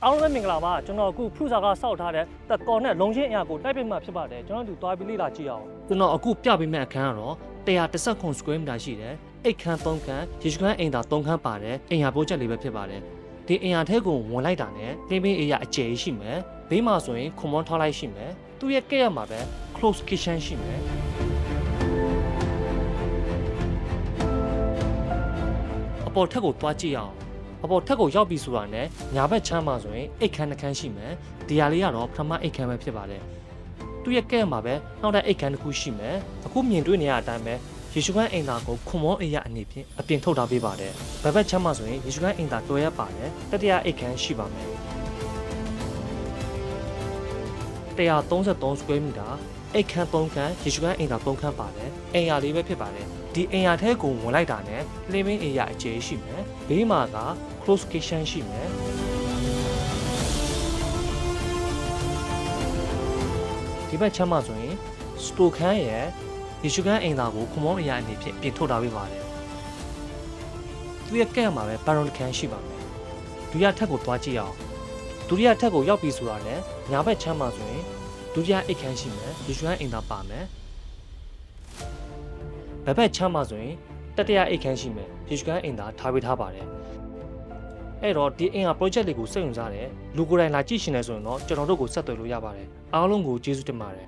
အားလုံးပဲမင်္ဂလာပါကျွန်တော်အခုဖုစာကစောက်ထားတဲ့တက်ကော်နဲ့လုံချင်းအရာကိုတိုက်ပိတ်မှဖြစ်ပါတယ်ကျွန်တော်တို့တွားပြီးလေ့လာကြည့်အောင်ကျွန်တော်အခုပြပေးမယ့်အခန်းကတော့130 square meter ရှိတယ်အိတ်ခန်း3ခန်းရေရှုခန်းအိမ်သာ3ခန်းပါတယ်အိမ်ယာပိုးချက်လေးပဲဖြစ်ပါတယ်ဒီအိမ်ယာထဲကိုဝင်လိုက်တာနဲ့လင်းပင်းအေးရအကျယ်ရှိမယ်ဘေးမှာဆိုရင်ခွန်မွန်ထားလိုက်ရှိမယ်သူ့ရဲ့ကဲ့ရမှာပဲ close kitchen ရှိမယ်အပေါ်ထက်ကိုတွားကြည့်အောင်အပေါ်ထက်ကိုရောက်ပြီဆိုတာနဲ့ညာဘက်ချမ်းမှာဆိုရင်အိတ်ခမ်းတစ်ခမ်းရှိမယ်ဒီဟာလေးကတော့ပထမအိတ်ခမ်းပဲဖြစ်ပါတယ်သူ့ရဲ့ကဲ့မှာပဲနောက်ထပ်အိတ်ခမ်းတစ်ခုရှိမယ်အခုမြင်တွေ့နေရတဲ့အတိုင်းပဲရေရှုခန်းအိမ်သာကိုခွန်မောအိမ်ရအနေဖြင့်အပြင်ထုတ်ထားပေးပါတယ်ဘက်ဘက်ချမ်းမှာဆိုရင်ရေရှုခန်းအိမ်သာတွဲရပါတယ်တတိယအိတ်ခမ်းရှိပါမယ်133 square meter အိတ်ခမ်း3ခမ်းရေရှုခန်းအိမ်သာ3ခမ်းပါတယ်အိမ်ယာလေးပဲဖြစ်ပါတယ်ဒီအိမ်ယာထဲကိုဝင်လိုက်တာနဲ့ living area အကျယ်ရှိမယ်ဘေးမှာက close kitchen ရှိမယ်ဒီဘက်ချမ်းမှာဆိုရင် store ခန်းရဲ့ရေရှုခန်းအိမ်သာကိုခွန်မောင်းအရာအနေဖြင့်ပြင်ထုတ်ထားပေးပါတယ်သူရဲ့ကဲ့မှာပဲ baron ခန်းရှိပါမယ်ဒုတိယထပ်ကိုသွားကြည့်အောင်ဒုတိယထပ်ကိုရောက်ပြီဆိုတာနဲ့ညာဘက်ချမ်းမှာဆိုရင်ဒုတိယအိတ်ခန်းရှိမယ်ရေရှုခန်းအိမ်သာပါမယ်ဘက်ဘက်ချမ်းမှာဆိုရင်တတိယအိတ်ခန်းရှိမယ်ရေရှုခန်းအိမ်သာထားပေးထားပါတယ်အဲ့တော့ဒီအင်အား project လေးကိုစိတ်ဝင်စားတယ်လူကိုယ်တိုင်လာကြည့်ရှင်နေဆိုရင်တော့ကျွန်တော်တို့ကိုဆက်သွယ်လို့ရပါတယ်အားလုံးကိုကျေးဇူးတင်ပါတယ်